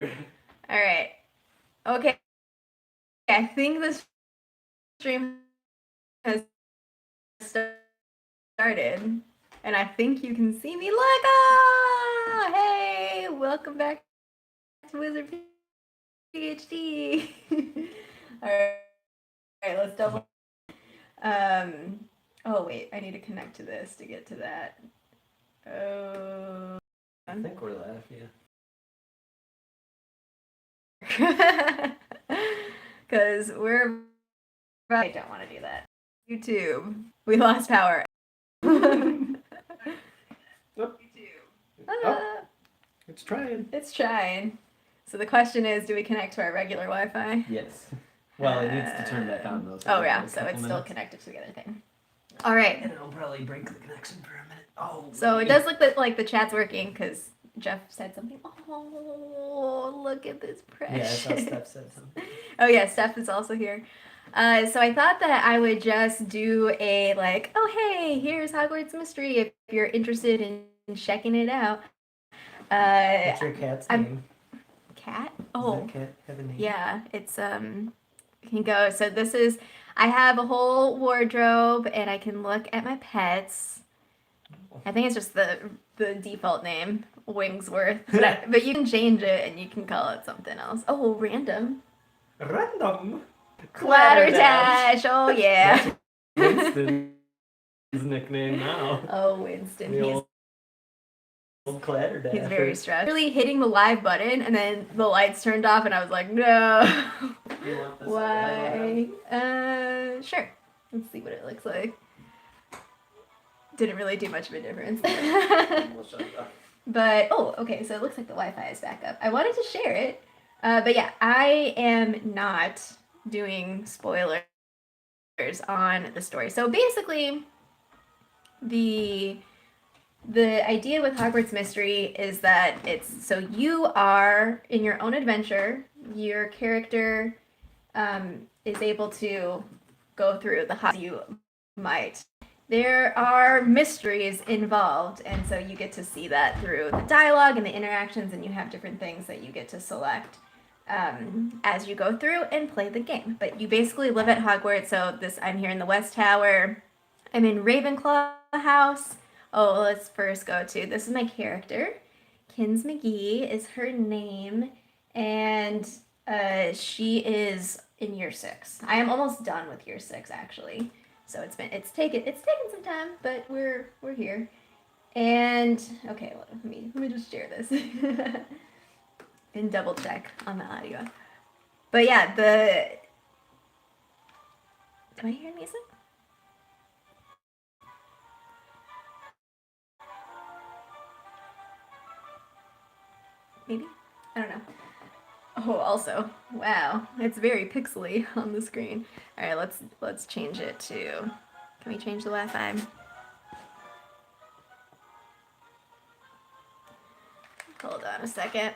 All right. Okay. I think this stream has started, and I think you can see me. Look! Ah! Hey, welcome back to WizardPhD. All right, let's double. Oh wait, I need to connect to this to get to that. Oh. I think we're live, yeah. Because we're. I don't want to do that. YouTube. We lost power. Oh, it's trying. It's trying. So the question is, do we connect to our regular Wi-Fi? Yes. Well, it needs to turn back on though. Oh yeah, so it's still connected to the other thing. All right. And it'll probably break the connection for a minute. Oh. So it does look like the chat's working because Jeff said something. Oh, look at this precious. Yeah, I saw Steph said something. Oh yeah, Steph is also here. So I thought that I would just do a like, oh hey, here's Hogwarts Mystery if you're interested in checking it out. What's your cat's name? Cat? Oh. Does that cat have a name? Yeah, it's you can go. So this is I have a whole wardrobe and I can look at my pets. I think it's just the default name, Wingsworth. But you can change it and you can call it something else. Oh, random. Random. Clatterdash. Oh yeah. Winston's nickname now. Oh, Winston. Old Clatterdash. He's very stressed. Really hitting the live button and then the lights turned off and I was like, no. You want this? Why? Sure. Let's see what it looks like. Didn't really do much of a difference. We'll shut it off. But, oh, okay, so it looks like the Wi-Fi is back up. I wanted to share it, but yeah, I am not doing spoilers on the story. So basically, the idea with Hogwarts Mystery is that it's, so you are in your own adventure, your character is able to go through the Hogwarts you might. There are mysteries involved, and so you get to see that through the dialogue and the interactions, and you have different things that you get to select as you go through and play the game. But you basically live at Hogwarts, so I'm here in the West Tower. I'm in Ravenclaw House. Oh, let's first go to, this is my character. Kins McGee is her name, and she is in year 6. I am almost done with year 6, actually. So it's taken some time, but we're here. And okay, let me just share this and double check on the audio. But yeah, do I hear music? Maybe? I don't know. Oh, also, wow, it's very pixely on the screen. All right, let's change it to, can we change the Wi-Fi? Hold on a second.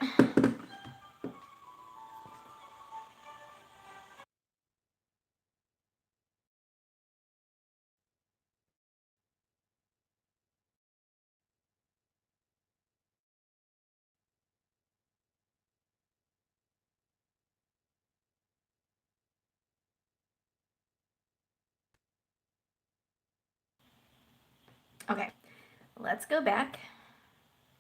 Okay, let's go back.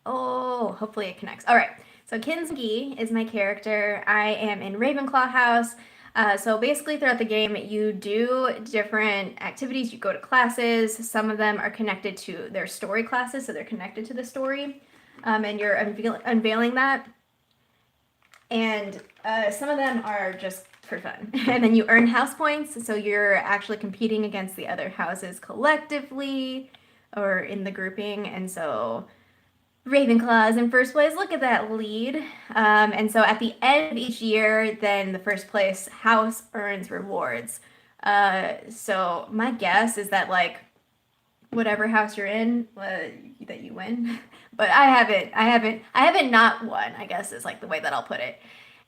Oh, hopefully it connects. All right, so Kins McGee is my character. I am in Ravenclaw House. So basically throughout the game, you do different activities. You go to classes. Some of them are connected to their story classes, so they're connected to the story. And you're unveiling that. And some of them are just for fun. And then you earn house points, so you're actually competing against the other houses collectively or in the grouping. And so Ravenclaw is in first place. Look at that lead. And so at the end of each year, then the first place house earns rewards. So my guess is that like whatever house you're in, that you win. But I haven't not won, I guess is like the way that I'll put it.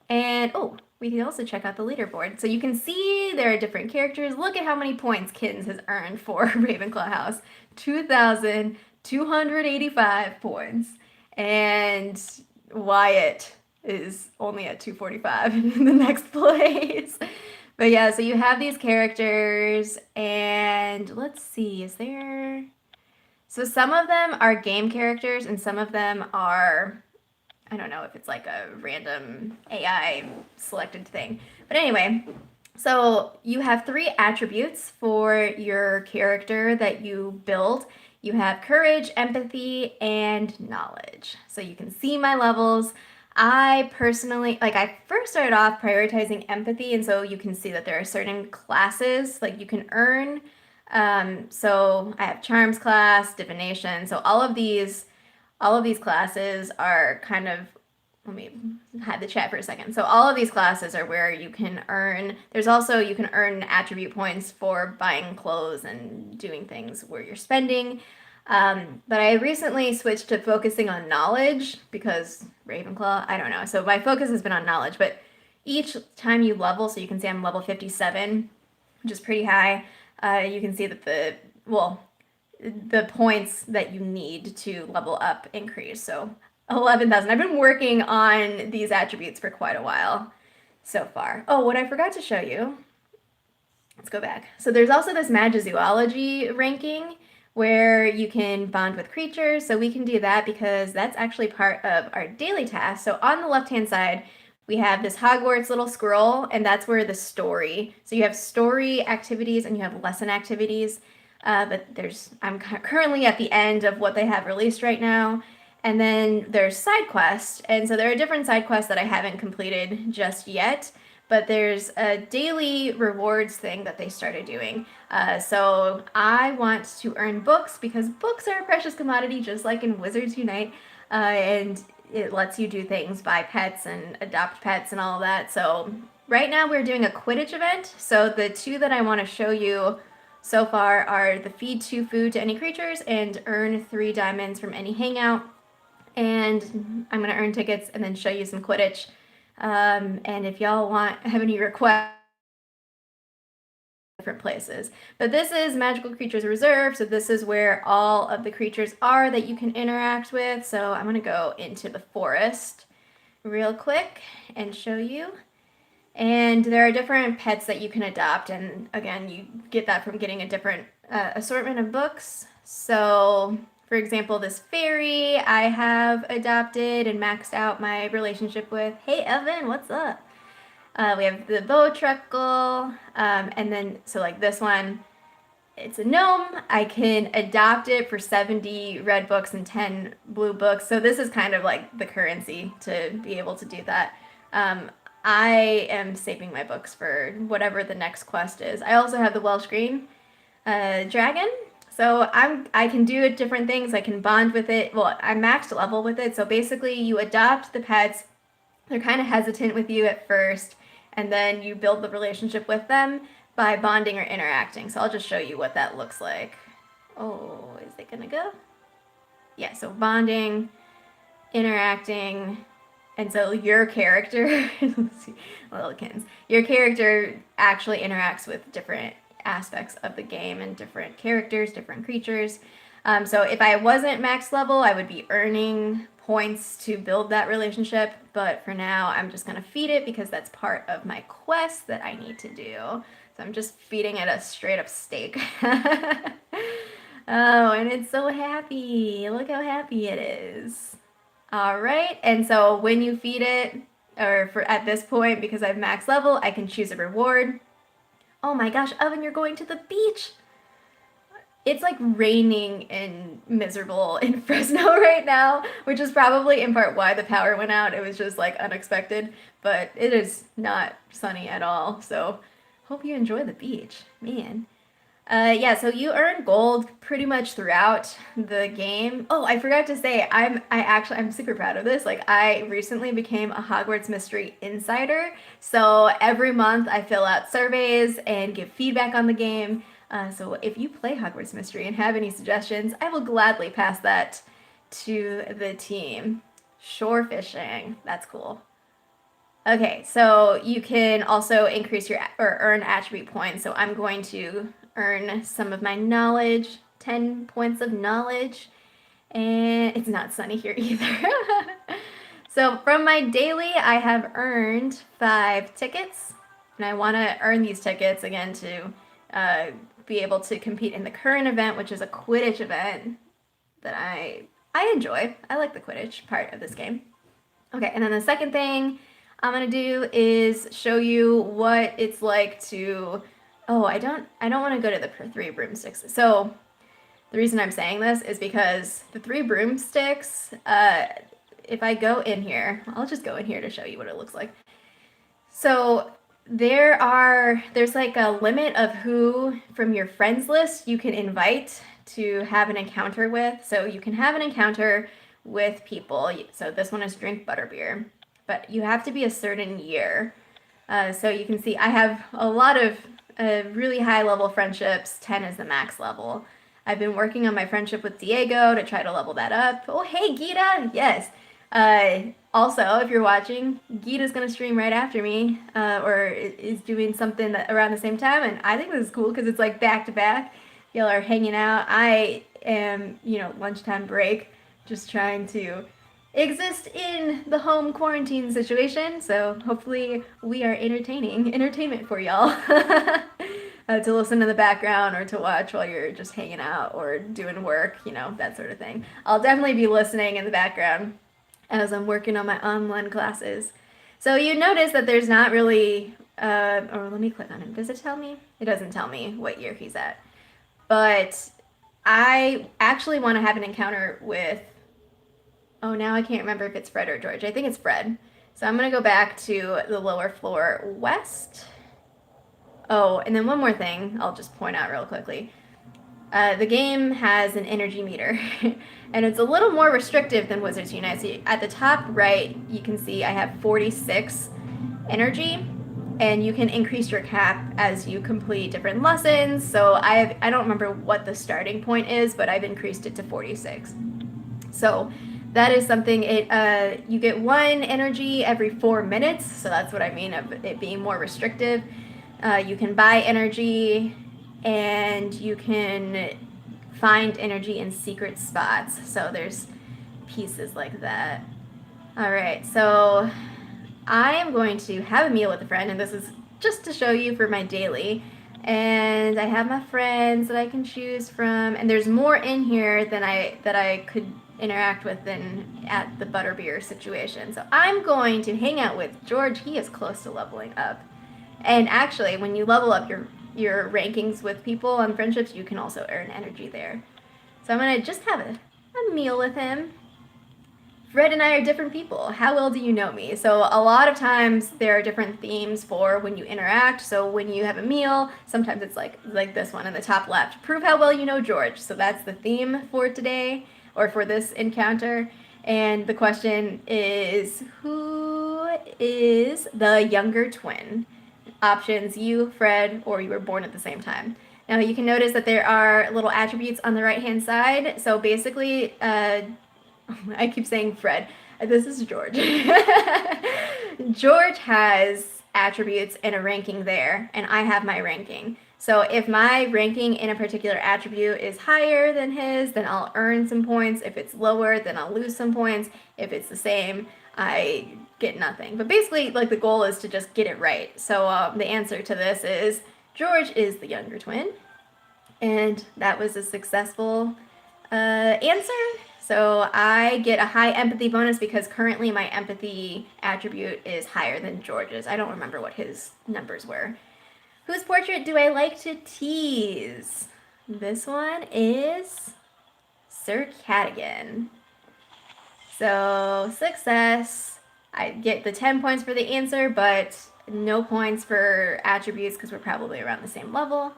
And oh, we can also check out the leaderboard. So you can see there are different characters. Look at how many points Kins has earned for Ravenclaw House. 2,285 points. And Wyatt is only at 245 in the next place. But yeah, so you have these characters, and let's see, is there. So some of them are game characters, and some of them are. I don't know if it's like a random AI selected thing. But anyway, so you have 3 attributes for your character that you build. You have courage, empathy, and knowledge. So you can see my levels. I personally, like, I first started off prioritizing empathy, and so you can see that there are certain classes, like, you can earn. So I have charms class, divination. So all of these classes are kind of, let me hide the chat for a second. So all of these classes are where you can earn, there's also, you can earn attribute points for buying clothes and doing things where you're spending. But I recently switched to focusing on knowledge because Ravenclaw, I don't know. So my focus has been on knowledge, but each time you level, so you can see I'm level 57, which is pretty high, you can see that the points that you need to level up increase. So 11,000. I've been working on these attributes for quite a while so far. Oh, what I forgot to show you. Let's go back. So there's also this Magizoology ranking where you can bond with creatures. So we can do that because that's actually part of our daily task. So on the left-hand side, we have this Hogwarts little scroll, and that's where the story. So you have story activities and you have lesson activities. But I'm currently at the end of what they have released right now. And then there's side quests. And so there are different side quests that I haven't completed just yet. But there's a daily rewards thing that they started doing. So I want to earn books because books are a precious commodity, just like in Wizards Unite. And it lets you do things, buy pets and adopt pets and all of that. So right now we're doing a Quidditch event. So the 2 that I want to show you so far are the feed 2 food to any creatures and earn 3 diamonds from any hangout. And I'm going to earn tickets and then show you some Quidditch. And if y'all have any requests, different places. But this is Magical Creatures Reserve, so this is where all of the creatures are that you can interact with. So I'm going to go into the forest real quick and show you. And there are different pets that you can adopt, and again, you get that from getting a different assortment of books. So, for example, this fairy I have adopted and maxed out my relationship with. Hey, Evan, what's up? We have the Bowtruckle, and then, so like this one, it's a gnome. I can adopt it for 70 red books and 10 blue books. So this is kind of like the currency to be able to do that. I am saving my books for whatever the next quest is. I also have the Welsh Green dragon. So I can do different things. I can bond with it. Well, I'm maxed level with it. So basically you adopt the pets. They're kind of hesitant with you at first, and then you build the relationship with them by bonding or interacting. So I'll just show you what that looks like. Oh, is it gonna go? Yeah, so bonding, interacting, and so your character, let's see, little kittens, your character actually interacts with different aspects of the game and different characters, different creatures. So if I wasn't max level, I would be earning points to build that relationship. But for now, I'm just gonna feed it because that's part of my quest that I need to do. So I'm just feeding it a straight up steak. Oh, and it's so happy. Look how happy it is. All right, and so when you feed it, or for at this point, because I've max level, I can choose a reward. Oh my gosh, Oven, you're going to the beach. It's like raining and miserable in Fresno right now, which is probably in part why the power went out. It was just like unexpected, but it is not sunny at all. So hope you enjoy the beach, man. Yeah, so you earn gold pretty much throughout the game. Oh, I forgot to say, I'm super proud of this. Like, I recently became a Hogwarts Mystery insider. So every month I fill out surveys and give feedback on the game. So if you play Hogwarts Mystery and have any suggestions, I will gladly pass that to the team. Shore fishing, that's cool. Okay, so you can also increase your or earn attribute points. So I'm going to earn some of my knowledge, 10 points of knowledge, and it's not sunny here either. So from my daily, I have earned 5 tickets, and I want to earn these tickets again to be able to compete in the current event, which is a Quidditch event that I enjoy. I like the Quidditch part of this game. Okay, and then the second thing I'm gonna do is show you what it's like to. Oh, I don't want to go to the 3 broomsticks. So the reason I'm saying this is because the 3 broomsticks. If I go in here, I'll just go in here to show you what it looks like. So there's like a limit of who from your friends list you can invite to have an encounter with. So you can have an encounter with people. So this one is drink butterbeer, but you have to be a certain year. So you can see I have a lot of really high level friendships. 10 is the max level. I've been working on my friendship with Diego to try to level that up. Oh, hey, Gita. Yes. Also, if you're watching, Gita's gonna stream right after me, or is doing something around the same time, and I think this is cool because it's like back to back. Y'all are hanging out. I am, lunchtime break, just trying to exist in the home quarantine situation. So hopefully we are entertainment for y'all. To listen in the background or to watch while you're just hanging out or doing work, that sort of thing. I'll definitely be listening in the background as I'm working on my online classes. So you notice that there's not really, or let me click on him. Does it tell me? It doesn't tell me what year he's at. But I actually want to have an encounter with, oh, now I can't remember if it's Fred or George. I think it's Fred. So I'm going to go back to the lower floor west. Oh, and then one more thing I'll just point out real quickly. The game has an energy meter, and it's a little more restrictive than Wizards Unite. So at the top right, you can see I have 46 energy, and you can increase your cap as you complete different lessons. So I don't remember what the starting point is, but I've increased it to 46. So that is something. You get 1 energy every 4 minutes, so that's what I mean of it being more restrictive. You can buy energy, and you can find energy in secret spots. So there's pieces like that. All right, so I am going to have a meal with a friend, and this is just to show you for my daily. And I have my friends that I can choose from, and there's more in here than I could interact with than at the butterbeer situation. So I'm going to hang out with George. He is close to leveling up. And actually, when you level up your rankings with people on friendships, you can also earn energy there. So I'm going to just have a meal with him. Fred and I are different people. How well do you know me? So a lot of times there are different themes for when you interact. So when you have a meal, sometimes it's like this one in the top left. Prove how well you know George. So that's the theme for today, or for this encounter. And the question is, who is the younger twin? Options: you, Fred, or you were born at the same time. Now you can notice that there are little attributes on the right hand side. So basically, I keep saying Fred. This is George. George has attributes and a ranking there, and I have my ranking. So if my ranking in a particular attribute is higher than his, then I'll earn some points. If it's lower, then I'll lose some points. If it's the same, I get nothing. But basically, like, the goal is to just get it right. So the answer to this is George is the younger twin. And that was a successful answer. So I get a high empathy bonus because currently my empathy attribute is higher than George's. I don't remember what his numbers were. Whose portrait do I like to tease? This one is Sir Cadogan. So success. I get the 10 points for the answer, but no points for attributes because we're probably around the same level.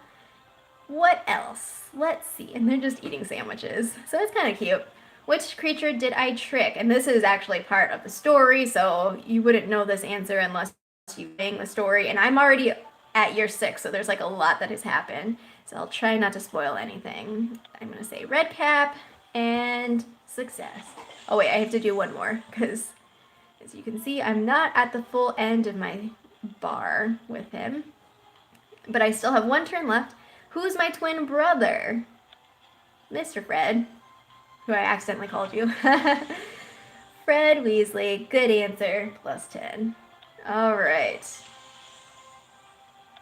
What else? Let's see. And they're just eating sandwiches. So it's kind of cute. Which creature did I trick? And this is actually part of the story, so you wouldn't know this answer unless you sang the story. And I'm already at year 6, so there's like a lot that has happened. So I'll try not to spoil anything. I'm going to say red cap and success. Oh wait, I have to do one more because as you can see, I'm not at the full end of my bar with him. But I still have 1 turn left. Who's my twin brother? Mr. Fred. Who I accidentally called you. Fred Weasley. Good answer. Plus 10. All right.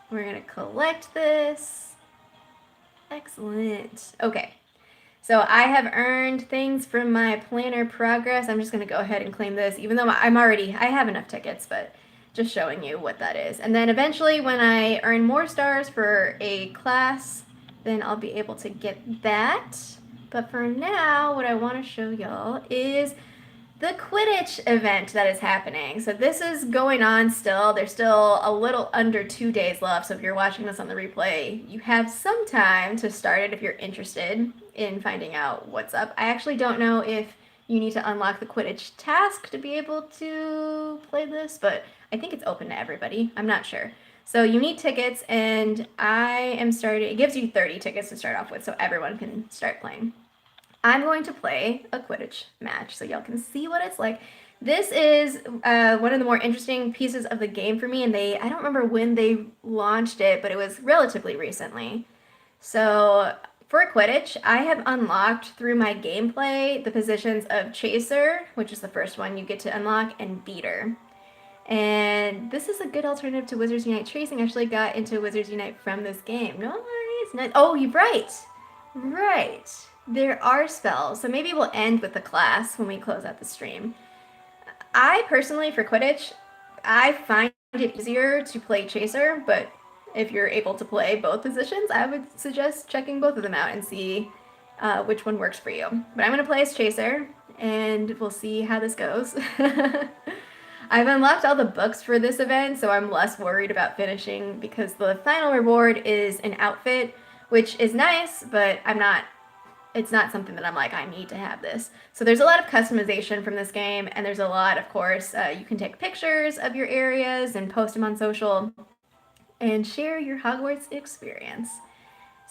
We're going to collect this. Excellent. Okay. So I have earned things from my planner progress. I'm just going to go ahead and claim this, even though I have enough tickets, but just showing you what that is. And then eventually when I earn more stars for a class, then I'll be able to get that. But for now, what I want to show y'all is the Quidditch event that is happening. So this is going on still. There's still a little under 2 days left. So if you're watching this on the replay, you have some time to start it if you're interested in finding out what's up. I actually don't know if you need to unlock the Quidditch task to be able to play this, but I think it's open to everybody. I'm not sure. So you need tickets, and it gives you 30 tickets to start off with, so everyone can start playing. I'm going to play a Quidditch match so y'all can see what it's like. This is one of the more interesting pieces of the game for me, and I don't remember when they launched it, but it was relatively recently. So for Quidditch, I have unlocked through my gameplay the positions of Chaser, which is the first one you get to unlock, and Beater. And this is a good alternative to Wizards Unite. Tracing actually got into Wizards Unite from this game. No worries. Oh, you're right. Right. There are spells, so maybe we'll end with the class when we close out the stream. I personally, for Quidditch, I find it easier to play Chaser, but if you're able to play both positions, I would suggest checking both of them out and see which one works for you. But I'm going to play as Chaser, and we'll see how this goes. I've unlocked all the books for this event, so I'm less worried about finishing because the final reward is an outfit, which is nice, but it's not something that I'm like, I need to have this. So there's a lot of customization from this game, and there's a lot, of course, you can take pictures of your areas and post them on social and share your Hogwarts experience.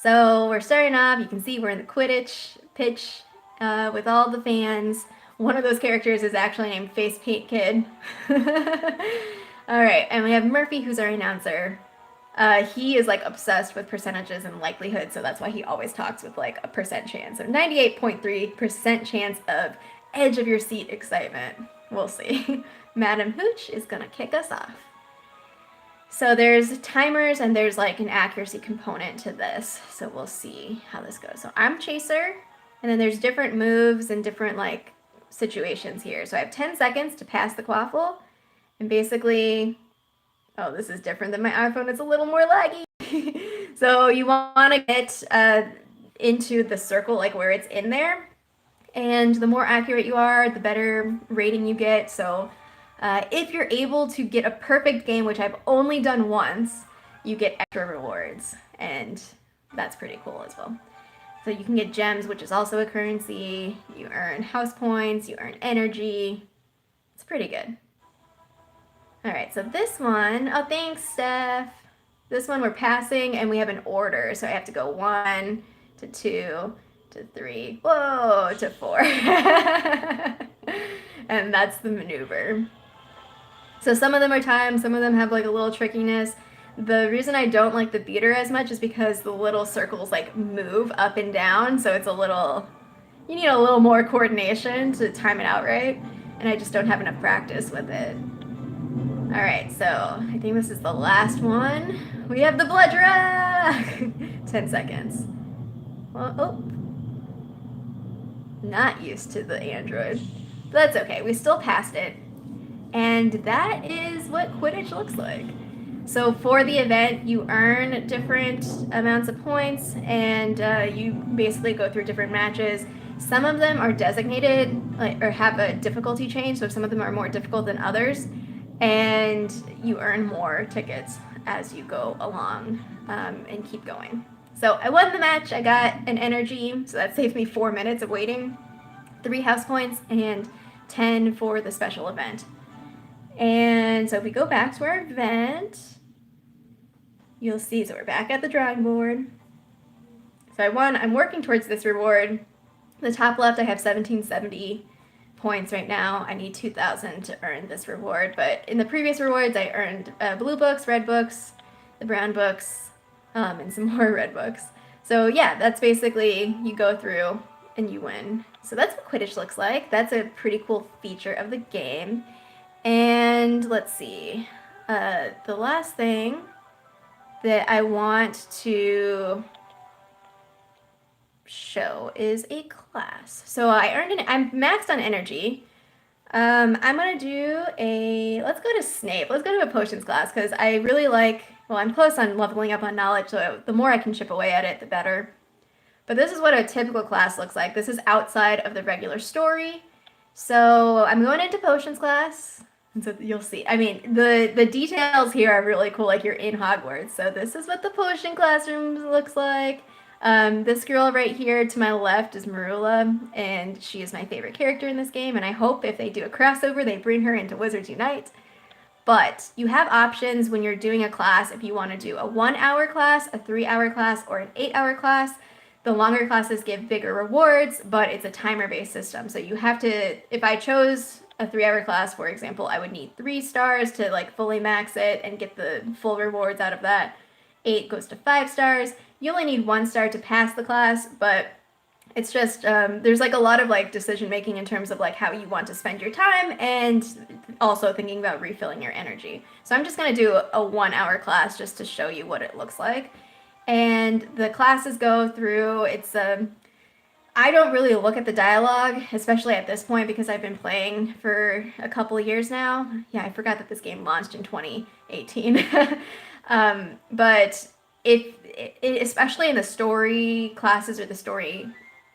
So we're starting off, you can see we're in the Quidditch pitch with all the fans. One of those characters is actually named Face Paint Kid. All right, and we have Murphy, who's our announcer. He is like obsessed with percentages and likelihood, so that's why he always talks with like a percent chance. So 98.3% chance of edge of your seat excitement. We'll see. Madam Hooch is gonna kick us off. So there's timers and there's like an accuracy component to this. So we'll see how this goes. So I'm Chaser, and then there's different moves and different like situations here. So I have 10 seconds to pass the quaffle, and basically, oh, this is different than my iPhone. It's a little more laggy. So you want to get into the circle, like where it's in there. And the more accurate you are, the better rating you get. So if you're able to get a perfect game, which I've only done once, you get extra rewards. And that's pretty cool as well. So you can get gems, which is also a currency. You earn house points. You earn energy. It's pretty good. All right, so this one, oh, thanks, Steph. This one we're passing, and we have an order. So I have to go 1 to 2 to 3, whoa, to 4. And that's the maneuver. So some of them are timed, some of them have like a little trickiness. The reason I don't like the beater as much is because the little circles like move up and down, so it's you need a little more coordination to time it out right, and I just don't have enough practice with it. All right, so I think this is the last one. We have the blood drag. 10 seconds. Well, oh. Not used to the Android. But that's okay, we still passed it. And that is what Quidditch looks like. So for the event, you earn different amounts of points, and you basically go through different matches. Some of them are designated or have a difficulty change, so some of them are more difficult than others. And you earn more tickets as you go along and keep going. So I won the match. I got an energy, so that saved me 4 minutes of waiting, 3 house points, and 10 for the special event. And so if we go back to our event, you'll see, so we're back at the drawing board. So I won. I'm working towards this reward. The top left, I have 1770 points right now. I need 2,000 to earn this reward, but in the previous rewards I earned blue books, red books, the brown books, and some more red books. So yeah, that's basically, you go through and you win. So that's what Quidditch looks like. That's a pretty cool feature of the game. And let's see. The last thing that I want to show is a class. So I'm maxed on energy. I'm gonna do let's go to Snape. Let's go to a potions class because I really like, well, I'm close on leveling up on knowledge, so the more I can chip away at it, the better. But this is what a typical class looks like. This is outside of the regular story. So I'm going into potions class. And so you'll see. I mean, the details here are really cool, like you're in Hogwarts. So this is what the potion classroom looks like. This girl right here to my left is Marula, and she is my favorite character in this game, and I hope if they do a crossover, they bring her into Wizards Unite. But you have options when you're doing a class if you want to do a 1-hour class, a 3-hour class, or an 8-hour class. The longer classes give bigger rewards, but it's a timer-based system. So you have to, if I chose a 3-hour class, for example, I would need 3 stars to like fully max it and get the full rewards out of that. 8 goes to 5 stars. You only need 1 star to pass the class, but it's just, there's like a lot of like decision making in terms of like how you want to spend your time and also thinking about refilling your energy. So I'm just going to do a 1-hour class just to show you what it looks like. And the classes go through, I don't really look at the dialogue, especially at this point because I've been playing for a couple of years now. Yeah, I forgot that this game launched in 2018. But especially in the story classes or the story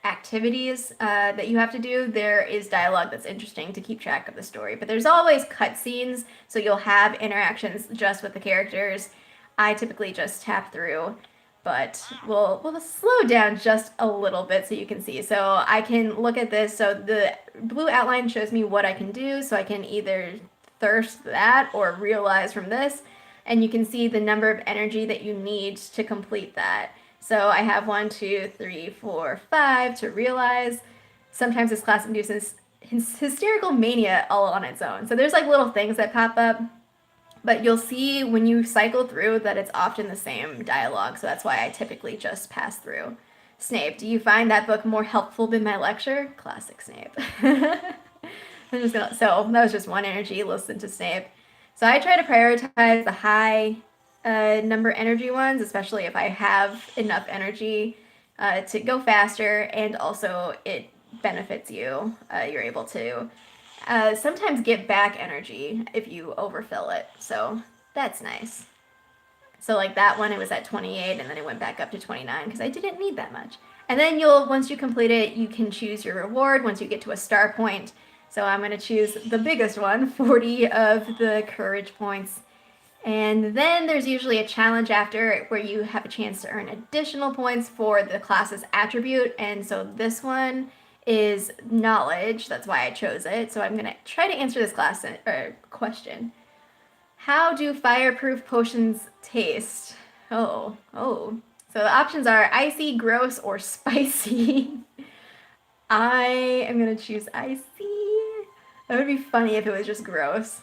activities that you have to do, there is dialogue that's interesting to keep track of the story. But there's always cutscenes, so you'll have interactions just with the characters. I typically just tap through, but we'll slow down just a little bit so you can see. So I can look at this. So the blue outline shows me what I can do, so I can either thirst that or realize from this. And you can see the number of energy that you need to complete that. So I have 1, 2, 3, 4, 5 to realize. Sometimes this class induces hysterical mania all on its own. So there's like little things that pop up, but you'll see when you cycle through that it's often the same dialogue. So that's why I typically just pass through. Snape, do you find that book more helpful than my lecture? Classic Snape. So that was just 1 energy, listen to Snape. So I try to prioritize the high number energy ones, especially if I have enough energy to go faster, and also it benefits you. You're able to sometimes get back energy if you overfill it, so that's nice. So like that one, it was at 28, and then it went back up to 29 because I didn't need that much. And then once you complete it, you can choose your reward once you get to a star point. So I'm going to choose the biggest one, 40 of the courage points. And then there's usually a challenge after where you have a chance to earn additional points for the class's attribute. And so this one is knowledge. That's why I chose it. So I'm going to try to answer this question. How do fireproof potions taste? Oh. So the options are icy, gross, or spicy. I am going to choose icy. That would be funny if it was just gross.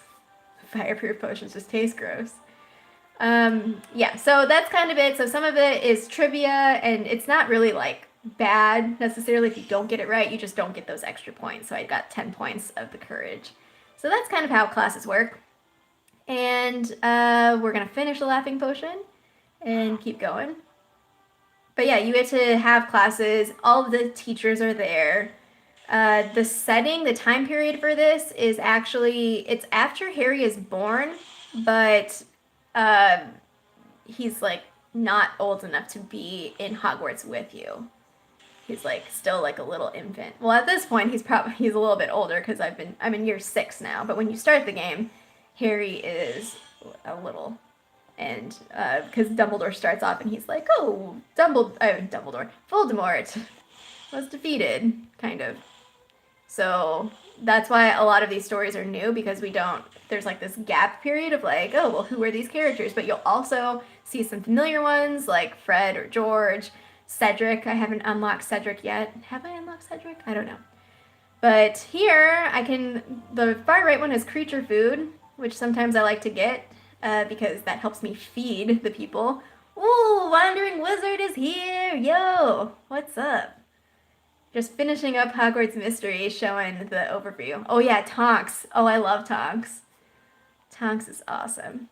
Fireproof potions just taste gross. Yeah, so that's kind of it. So some of it is trivia, and it's not really like bad necessarily if you don't get it right. You just don't get those extra points. So I got 10 points of the courage. So that's kind of how classes work. And we're going to finish the laughing potion and keep going. But yeah, you get to have classes. All of the teachers are there. The setting, the time period for this is actually, it's after Harry is born, but he's like not old enough to be in Hogwarts with you. He's like still like a little infant. Well, at this point, he's a little bit older because I'm in year 6 now. But when you start the game, Harry is a little, and because Dumbledore starts off and he's like, oh, Voldemort was defeated, kind of. So that's why a lot of these stories are new, because there's like this gap period of like, oh, well, who are these characters? But you'll also see some familiar ones like Fred or George, Cedric. I haven't unlocked Cedric yet. Have I unlocked Cedric? I don't know. But here, the far right one is creature food, which sometimes I like to get because that helps me feed the people. Ooh, Wandering Wizard is here! Yo, what's up? just finishing up Hogwarts Mystery, showing the overview. Oh yeah, Tonks. Oh, I love Tonks. Tonks is awesome.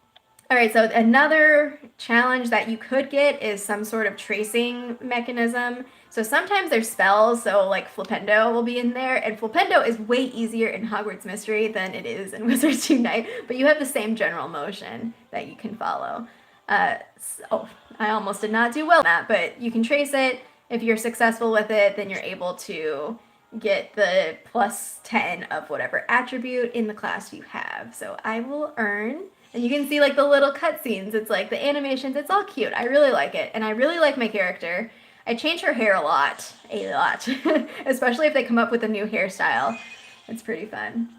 All right, so another challenge that you could get is some sort of tracing mechanism. So sometimes there's spells, so like Flipendo will be in there, and Flipendo is way easier in Hogwarts Mystery than it is in Wizards Unite, but you have the same general motion that you can follow. So I almost did not do well on that, but you can trace it. If you're successful with it, then you're able to get the plus 10 of whatever attribute in the class you have. So I will earn, and you can see like the little cutscenes. It's like the animations, it's all cute. I really like it, and I really like my character. I change her hair a lot, especially if they come up with a new hairstyle. It's pretty fun.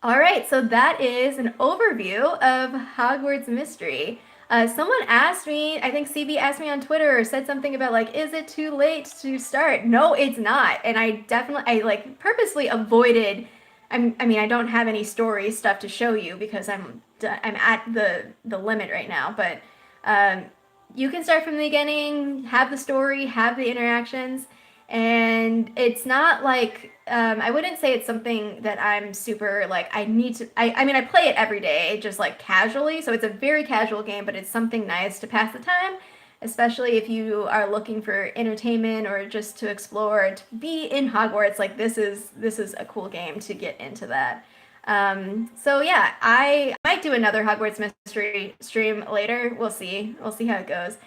All right, so that is an overview of Hogwarts Mystery. Someone asked me, I think CB asked me on Twitter or said something about like, is it too late to start? No, it's not. And I like purposely avoided, I mean, I don't have any story stuff to show you because I'm at the limit right now, but you can start from the beginning, have the story, have the interactions, and it's not like I wouldn't say it's something that I'm super like I need to. I mean I play it every day, just like casually, so it's a very casual game, but it's something nice to pass the time, especially if you are looking for entertainment or just to explore, to be in Hogwarts. Like this is a cool game to get into that. So yeah, I might do another Hogwarts Mystery stream later. We'll see. We'll see how it goes.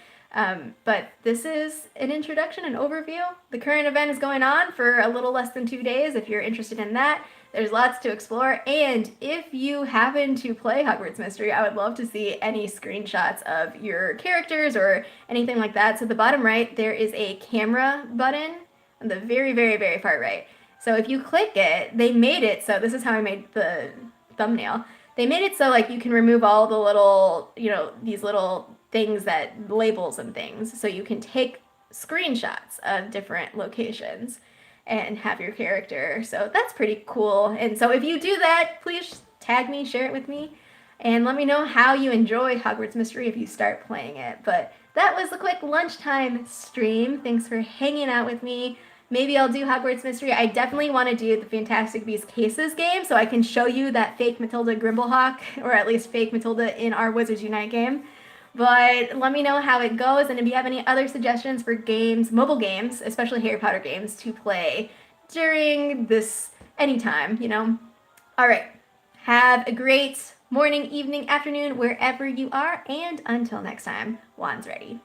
But this is an introduction, an overview. The current event is going on for a little less than 2 days if you're interested in that. There's lots to explore, and if you happen to play Hogwarts Mystery, I would love to see any screenshots of your characters or anything like that. So the bottom right, there is a camera button on the very, very, very far right. So if you click it, they made it so, this is how I made the thumbnail. They made it so like you can remove all the little, these little things that labels and things. So you can take screenshots of different locations and have your character. So that's pretty cool. And so if you do that, please tag me, share it with me, and let me know how you enjoy Hogwarts Mystery if you start playing it. But that was a quick lunchtime stream. Thanks for hanging out with me. Maybe I'll do Hogwarts Mystery. I definitely want to do the Fantastic Beasts Cases game so I can show you that fake Matilda Grimblehawk, or at least fake Matilda in our Wizards Unite game. But let me know how it goes, and if you have any other suggestions for games, mobile games, especially Harry Potter games, to play during this anytime, All right. Have a great morning, evening, afternoon, wherever you are, and until next time, Wands ready.